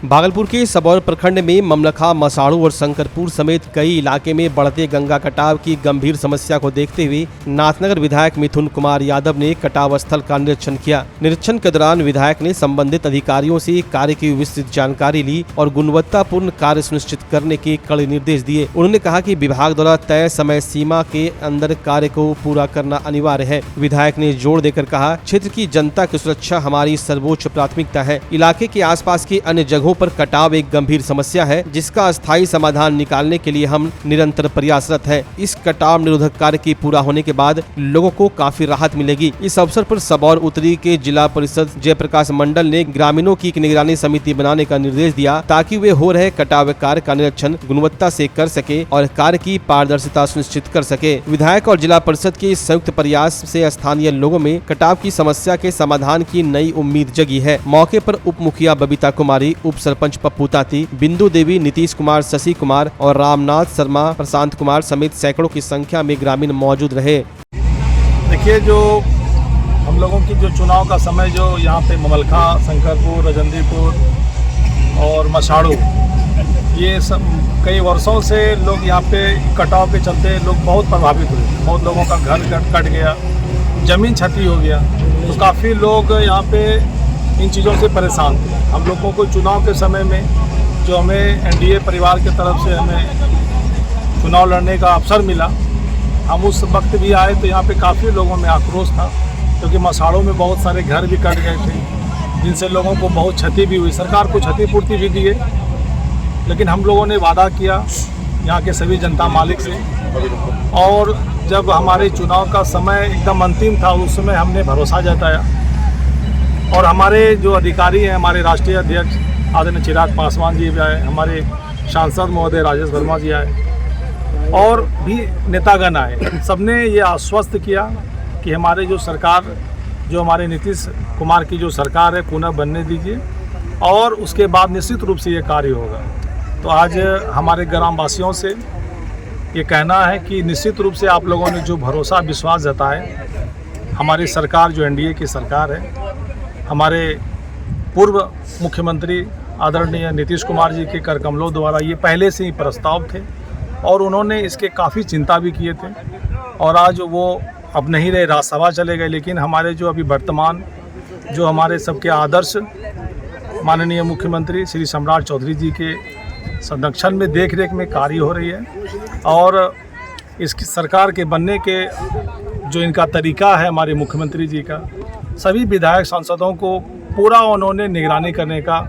भागलपुर के सबौर प्रखंड में ममलखा, मसाड़ू और शंकरपुर समेत कई इलाके में बढ़ते गंगा कटाव की गंभीर समस्या को देखते हुए नाथनगर विधायक मिथुन कुमार यादव ने कटाव स्थल का निरीक्षण किया। निरीक्षण के दौरान विधायक ने संबंधित अधिकारियों से कार्य की विस्तृत जानकारी ली और गुणवत्तापूर्ण कार्य सुनिश्चित करने के कड़े निर्देश दिए। उन्होंने कहा कि विभाग द्वारा तय समय सीमा के अंदर कार्य को पूरा करना अनिवार्य है। विधायक ने जोर देकर कहा, क्षेत्र की जनता की सुरक्षा हमारी सर्वोच्च प्राथमिकता है। इलाके के आसपास की अन्य जगहों पर कटाव एक गंभीर समस्या है, जिसका अस्थायी समाधान निकालने के लिए हम निरंतर प्रयासरत हैं। इस कटाव निरोधक कार्य की पूरा होने के बाद लोगों को काफी राहत मिलेगी। इस अवसर पर सबौर उत्तरी के जिला परिषद जयप्रकाश मंडल ने ग्रामीणों की निगरानी समिति बनाने का निर्देश दिया, ताकि वे हो रहे कटाव कार्य का निरीक्षण गुणवत्ता से कर सके और कार्य की पारदर्शिता सुनिश्चित कर सके। विधायक और जिला परिषद के संयुक्त प्रयास से स्थानीय लोगों में कटाव की समस्या के समाधान की नई उम्मीद जगी है। मौके पर उप मुखिया बबीता कुमारी, उप सरपंच पप्पू ताती, बिंदु देवी, नीतीश कुमार, शशि कुमार और रामनाथ शर्मा, प्रशांत कुमार समेत सैकड़ों की संख्या में ग्रामीण मौजूद रहे। देखिए, जो हम लोगों की जो चुनाव का समय जो यहाँ पे ममलखा, शंकरपुर, रजंदीपुर और मसाड़ू, ये सब कई वर्षों से लोग यहाँ पे कटाव के चलते लोग बहुत प्रभावित हुए। बहुत लोगों का घर कट गया, जमीन क्षति हो गया, तो काफ़ी लोग यहाँ पे इन चीज़ों से परेशान थे। हम लोगों को चुनाव के समय में जो हमें एनडीए परिवार की तरफ से हमें चुनाव लड़ने का अवसर मिला, हम उस वक्त भी आए तो यहाँ पे काफ़ी लोगों में आक्रोश था, क्योंकि मसाड़ों में बहुत सारे घर भी कट गए थे, जिनसे लोगों को बहुत क्षति भी हुई। सरकार को क्षतिपूर्ति भी दिए, लेकिन हम लोगों ने वादा किया यहाँ के सभी जनता मालिक से, और जब हमारे चुनाव का समय एकदम अंतिम था, उस समय हमने भरोसा जताया और हमारे जो अधिकारी हैं, हमारे राष्ट्रीय अध्यक्ष आदरणीय चिराग पासवान जी भी आए, हमारे सांसद महोदय राजेश वर्मा जी आए और भी नेतागण आए। सबने ये आश्वस्त किया कि हमारे जो सरकार, जो हमारे नीतीश कुमार की जो सरकार है, पुनः बनने दीजिए और उसके बाद निश्चित रूप से ये कार्य होगा। तो आज हमारे ग्रामवासियों से ये कहना है कि निश्चित रूप से आप लोगों ने जो भरोसा विश्वास जताए, हमारी सरकार जो एनडीए की सरकार है, हमारे पूर्व मुख्यमंत्री आदरणीय नीतीश कुमार जी के कर कमलों द्वारा ये पहले से ही प्रस्ताव थे और उन्होंने इसके काफ़ी चिंता भी किए थे, और आज वो अब नहीं रहे, राज्यसभा चले गए। लेकिन हमारे जो अभी वर्तमान जो हमारे सबके आदर्श माननीय मुख्यमंत्री श्री सम्राट चौधरी जी के संरक्षण में, देख रेख में कार्य हो रही है, और इसकी सरकार के बनने के जो इनका तरीका है, हमारे मुख्यमंत्री जी का, सभी विधायक सांसदों को पूरा उन्होंने निगरानी करने का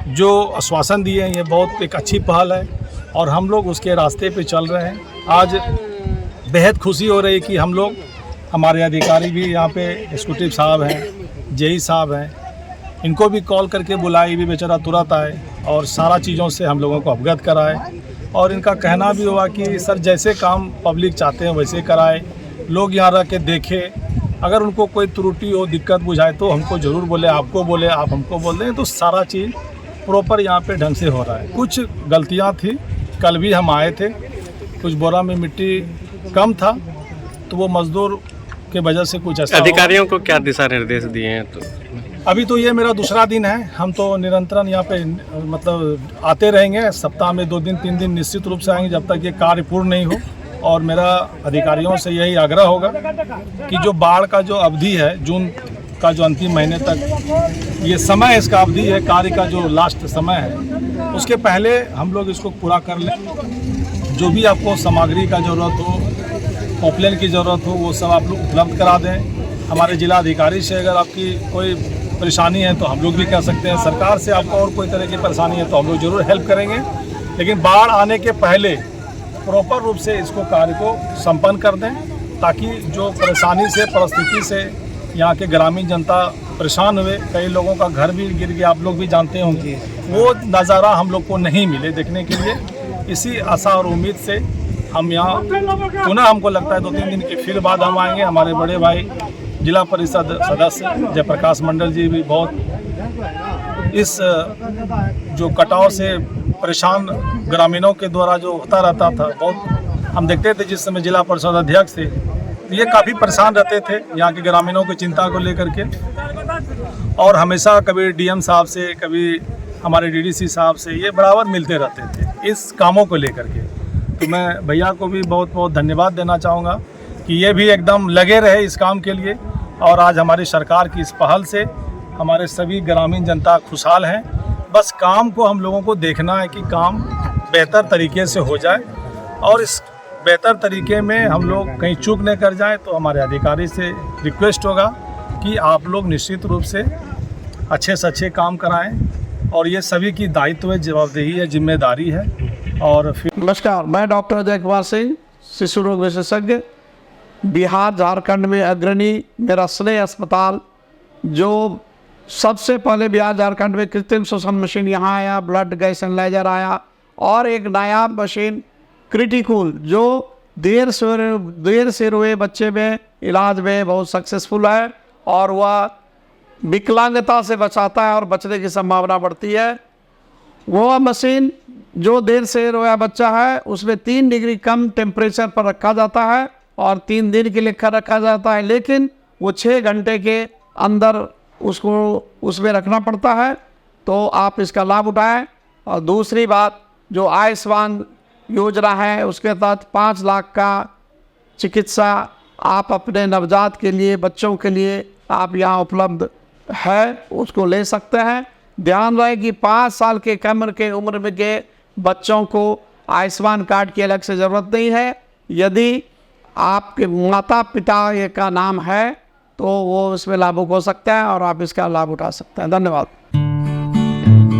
जो आश्वासन दिए हैं, ये बहुत एक अच्छी पहल है और हम लोग उसके रास्ते पे चल रहे हैं। आज बेहद खुशी हो रही है कि हम लोग, हमारे अधिकारी भी यहाँ पे एग्जीक्यूटिव साहब हैं, जेई साहब हैं, इनको भी कॉल करके बुलाए, भी बेचारा तुरंत आए और सारा चीज़ों से हम लोगों को अवगत कराए, और इनका कहना भी हुआ कि सर जैसे काम पब्लिक चाहते हैं वैसे कराए, लोग यहाँ रह के देखें, अगर उनको कोई त्रुटि हो, दिक्कत बुझाए तो हमको ज़रूर बोले, आपको बोले, आप हमको बोल दें, तो सारा चीज़ प्रॉपर यहाँ पे ढंग से हो रहा है। कुछ गलतियाँ थी, कल भी हम आए थे, कुछ बोरा में मिट्टी कम था, तो वो मजदूर के वजह से कुछ ऐसा। अधिकारियों को क्या दिशा निर्देश दिए हैं? तो अभी तो ये मेरा दूसरा दिन है, हम तो निरंतरन यहाँ पे मतलब आते रहेंगे, सप्ताह में 2 दिन 3 दिन निश्चित रूप से आएंगे जब तक ये कार्य पूर्ण नहीं हो। और मेरा अधिकारियों से यही आग्रह होगा कि जो बाढ़ का जो अवधि है, जून का जो अंतिम महीने तक ये समय, इसका अवधि है, कार्य का जो लास्ट समय है, उसके पहले हम लोग इसको पूरा कर लें। जो भी आपको सामग्री का ज़रूरत हो, पॉपलेन की ज़रूरत हो, वो सब आप लोग उपलब्ध करा दें। हमारे जिला अधिकारी से अगर आपकी कोई परेशानी है तो हम लोग भी कह सकते हैं, सरकार से आपको और कोई तरह की परेशानी है तो हम लोग ज़रूर हेल्प करेंगे, लेकिन बाढ़ आने के पहले प्रॉपर रूप से इसको कार्य को संपन्न कर दें, ताकि जो परेशानी से, परिस्थिति से यहाँ के ग्रामीण जनता परेशान हुए, कई लोगों का घर भी गिर गया, आप लोग भी जानते होंगे, वो नज़ारा हम लोग को नहीं मिले देखने के लिए। इसी आशा और उम्मीद से हम यहाँ पुनः, हमको लगता है 2-3 दिन के फिर बाद हम आएंगे। हमारे बड़े भाई जिला परिषद सदस्य जयप्रकाश मंडल जी भी बहुत इस जो कटाव से परेशान ग्रामीणों के द्वारा जो होता रहता था, बहुत हम देखते थे जिस समय जिला परिषद अध्यक्ष थे, ये काफ़ी परेशान रहते थे यहाँ के ग्रामीणों की चिंता को लेकर के, और हमेशा कभी डीएम साहब से, कभी हमारे डीडीसी साहब से ये बराबर मिलते रहते थे इस कामों को लेकर के। तो मैं भैया को भी बहुत बहुत धन्यवाद देना चाहूँगा कि ये भी एकदम लगे रहे इस काम के लिए, और आज हमारी सरकार की इस पहल से हमारे सभी ग्रामीण जनता खुशहाल हैं। बस काम को हम लोगों को देखना है कि काम बेहतर तरीके से हो जाए, और इस बेहतर तरीके में हम लोग कहीं चूक न कर जाएं। तो हमारे अधिकारी से रिक्वेस्ट होगा कि आप लोग निश्चित रूप से अच्छे से अच्छे काम कराएं, और ये सभी की दायित्व है, जवाबदेही है, जिम्मेदारी है। और फिर नमस्कार, मैं डॉक्टर अजय कुमार सिंह, शिशु रोग विशेषज्ञ, बिहार झारखंड में अग्रणी मेरा स्नेह अस्पताल, जो सबसे पहले बिहार झारखंड में कृत्रिम श्वसन मशीन यहाँ आया, ब्लड गैस एनालाइजर आया, और एक नायाब मशीन क्रिटिकल जो देर से रोए बच्चे में इलाज में बहुत सक्सेसफुल है, और वह विकलांगता से बचाता है और बचने की संभावना बढ़ती है। वह मशीन जो देर से रोया बच्चा है उसमें 3 डिग्री कम टेम्परेचर पर रखा जाता है और 3 दिन के लिए रखा जाता है, लेकिन वो 6 घंटे के अंदर उसको उसमें रखना पड़ता है। तो आप इसका लाभ उठाएं। और दूसरी बात, जो आयुष्मान योजना है उसके तहत 5 लाख का चिकित्सा आप अपने नवजात के लिए, बच्चों के लिए आप यहाँ उपलब्ध है, उसको ले सकते हैं। ध्यान रहे कि 5 साल के कम के उम्र में के बच्चों को आयुष्मान कार्ड की अलग से ज़रूरत नहीं है। यदि आपके माता पिता का नाम है तो वो इसमें लाभुक हो सकता है और आप इसका लाभ उठा सकते हैं। धन्यवाद।